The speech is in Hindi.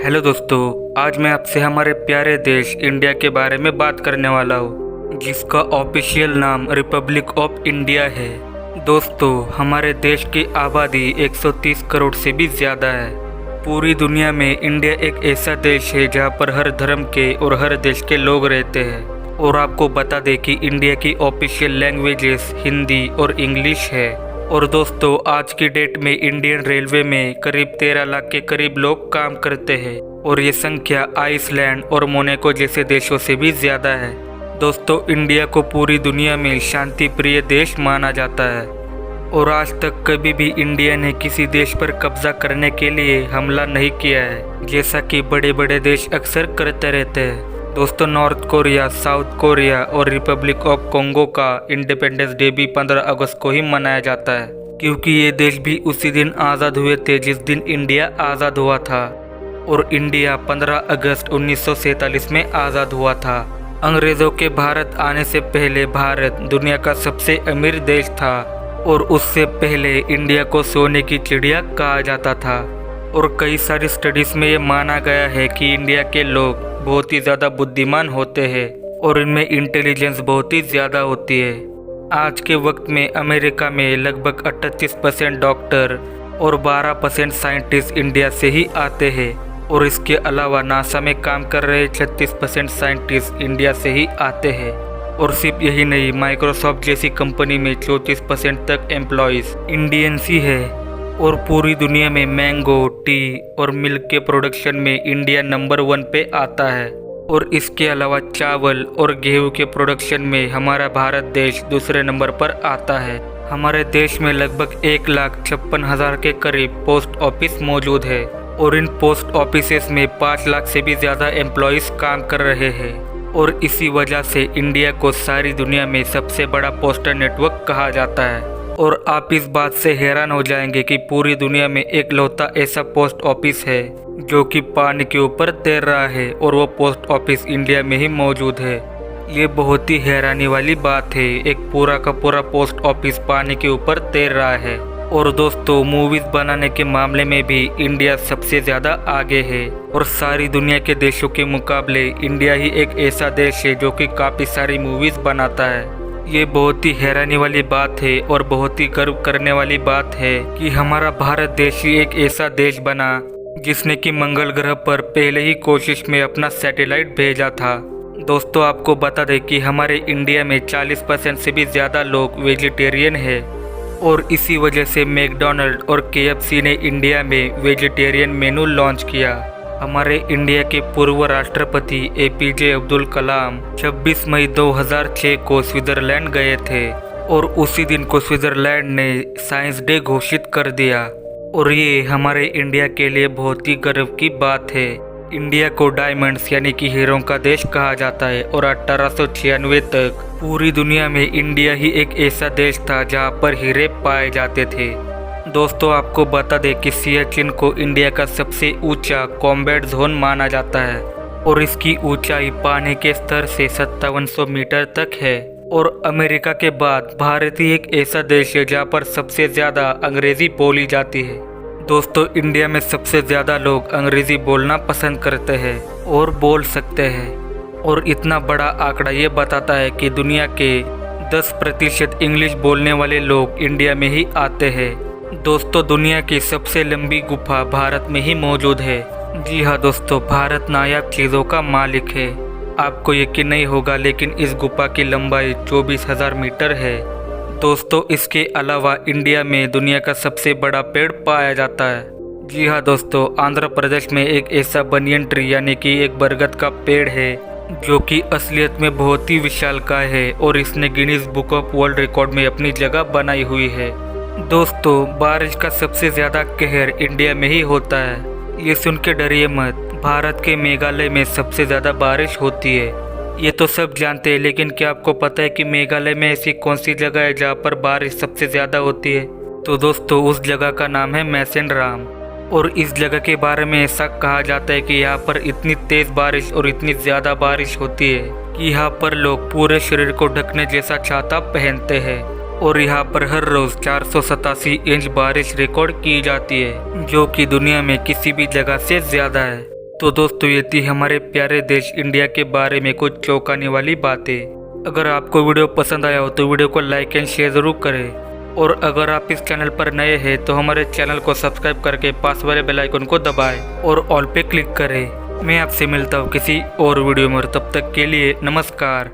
हेलो दोस्तों, आज मैं आपसे हमारे प्यारे देश इंडिया के बारे में बात करने वाला हूँ, जिसका ऑफिशियल नाम रिपब्लिक ऑफ इंडिया है। दोस्तों, हमारे देश की आबादी 130 करोड़ से भी ज़्यादा है। पूरी दुनिया में इंडिया एक ऐसा देश है जहाँ पर हर धर्म के और हर देश के लोग रहते हैं। और आपको बता दें कि इंडिया की ऑफिशियल लैंग्वेजेस हिंदी और इंग्लिश है। और दोस्तों, आज की डेट में इंडियन रेलवे में करीब 13 लाख के करीब लोग काम करते हैं और ये संख्या आइसलैंड और मोनाको जैसे देशों से भी ज़्यादा है। दोस्तों, इंडिया को पूरी दुनिया में शांति प्रिय देश माना जाता है और आज तक कभी भी इंडिया ने किसी देश पर कब्जा करने के लिए हमला नहीं किया है, जैसा कि बड़े बड़े देश अक्सर करते रहते हैं। दोस्तों, नॉर्थ कोरिया, साउथ कोरिया और रिपब्लिक ऑफ कॉन्गो का इंडिपेंडेंस डे भी 15 अगस्त को ही मनाया जाता है, क्योंकि ये देश भी उसी दिन आज़ाद हुए थे जिस दिन इंडिया आज़ाद हुआ था। और इंडिया 15 अगस्त 1947 में आज़ाद हुआ था। अंग्रेज़ों के भारत आने से पहले भारत दुनिया का सबसे अमीर देश था और उससे पहले इंडिया को सोने की चिड़िया कहा जाता था। और कई सारी स्टडीज़ में ये माना गया है कि इंडिया के लोग बहुत ही ज़्यादा बुद्धिमान होते हैं और इनमें इंटेलिजेंस बहुत ही ज़्यादा होती है। आज के वक्त में अमेरिका में लगभग 38% डॉक्टर और 12% साइंटिस्ट इंडिया से ही आते हैं। और इसके अलावा नासा में काम कर रहे 36% साइंटिस्ट इंडिया से ही आते हैं। और सिर्फ यही नहीं, माइक्रोसॉफ्ट जैसी कंपनी में 34% तक एम्प्लॉयज़ इंडियंस ही है। और पूरी दुनिया में मैंगो, टी और मिल्क के प्रोडक्शन में इंडिया नंबर 1 पे आता है। और इसके अलावा चावल और गेहूं के प्रोडक्शन में हमारा भारत देश दूसरे नंबर पर आता है। हमारे देश में लगभग 1,56,000 के करीब पोस्ट ऑफिस मौजूद है और इन पोस्ट ऑफिसेस में 5 लाख से भी ज़्यादा एम्प्लॉयज़ काम कर रहे हैं। और इसी वजह से इंडिया को सारी दुनिया में सबसे बड़ा पोस्टल नेटवर्क कहा जाता है। और आप इस बात से हैरान हो जाएंगे कि पूरी दुनिया में एकलौता ऐसा पोस्ट ऑफिस है जो कि पानी के ऊपर तैर रहा है और वो पोस्ट ऑफिस इंडिया में ही मौजूद है। ये बहुत ही हैरानी वाली बात है, एक पूरा का पूरा पोस्ट ऑफिस पानी के ऊपर तैर रहा है। और दोस्तों, मूवीज़ बनाने के मामले में भी इंडिया सबसे ज़्यादा आगे है और सारी दुनिया के देशों के मुकाबले इंडिया ही एक ऐसा देश है जो कि काफ़ी सारी मूवीज़ बनाता है। ये बहुत ही हैरानी वाली बात है और बहुत ही गर्व करने वाली बात है कि हमारा भारत देश ही एक ऐसा देश बना जिसने कि मंगल ग्रह पर पहले ही कोशिश में अपना सैटेलाइट भेजा था। दोस्तों, आपको बता दें कि हमारे इंडिया में 40% से भी ज़्यादा लोग वेजिटेरियन है और इसी वजह से मैकडॉनल्ड और KFC ने इंडिया में वेजिटेरियन मेनू लॉन्च किया। हमारे इंडिया के पूर्व राष्ट्रपति APJ अब्दुल कलाम 26 मई 2006 को स्विट्ज़रलैंड गए थे और उसी दिन को स्विट्ज़रलैंड ने साइंस डे घोषित कर दिया। और ये हमारे इंडिया के लिए बहुत ही गर्व की बात है। इंडिया को डायमंड्स यानी कि हीरों का देश कहा जाता है और 1896 तक पूरी दुनिया में इंडिया ही एक ऐसा देश था जहाँ पर हीरे पाए जाते थे। दोस्तों, आपको बता दें कि सियाचिन को इंडिया का सबसे ऊंचा कॉम्बैट जोन माना जाता है और इसकी ऊंचाई पानी के स्तर से 5700 मीटर तक है। और अमेरिका के बाद भारत ही एक ऐसा देश है जहां पर सबसे ज़्यादा अंग्रेज़ी बोली जाती है। दोस्तों, इंडिया में सबसे ज़्यादा लोग अंग्रेज़ी बोलना पसंद करते हैं और बोल सकते हैं। और इतना बड़ा आंकड़ा ये बताता है कि दुनिया के 10% इंग्लिश बोलने वाले लोग इंडिया में ही आते हैं। दोस्तों, दुनिया की सबसे लंबी गुफा भारत में ही मौजूद है। जी हाँ दोस्तों, भारत नायाब चीज़ों का मालिक है। आपको यकीन नहीं होगा, लेकिन इस गुफा की लंबाई 24,000 मीटर है। दोस्तों, इसके अलावा इंडिया में दुनिया का सबसे बड़ा पेड़ पाया जाता है। जी हाँ दोस्तों, आंध्र प्रदेश में एक ऐसा बनियन ट्री यानी कि एक बरगद का पेड़ है जो कि असलियत में बहुत ही विशालकाय है और इसने Guinness book of world record में अपनी जगह बनाई हुई है। दोस्तों, बारिश का सबसे ज़्यादा कहर इंडिया में ही होता है। ये सुन के डरिए मत, भारत के मेघालय में सबसे ज़्यादा बारिश होती है। ये तो सब जानते हैं, लेकिन क्या आपको पता है कि मेघालय में ऐसी कौन सी जगह है जहाँ पर बारिश सबसे ज़्यादा होती है? तो दोस्तों, उस जगह का नाम है मैसेंड्राम। और इस जगह के बारे में ऐसा कहा जाता है कि यहाँ पर इतनी तेज़ बारिश और इतनी ज़्यादा बारिश होती है कि यहाँ पर लोग पूरे शरीर को ढकने जैसा छाता पहनते हैं। और यहाँ पर हर रोज़ 487 इंच बारिश रिकॉर्ड की जाती है, जो कि दुनिया में किसी भी जगह से ज़्यादा है। तो दोस्तों ये थी हमारे प्यारे देश इंडिया के बारे में कुछ चौंकाने वाली बातें। अगर आपको वीडियो पसंद आया हो तो वीडियो को लाइक एंड शेयर ज़रूर करें, और अगर आप इस चैनल पर नए हैं तो हमारे चैनल को सब्सक्राइब करके पास वाले बेल आइकन को दबाएं और ऑल पे क्लिक करें। मैं आपसे मिलता हूँ किसी और वीडियो में, तब तक के लिए नमस्कार।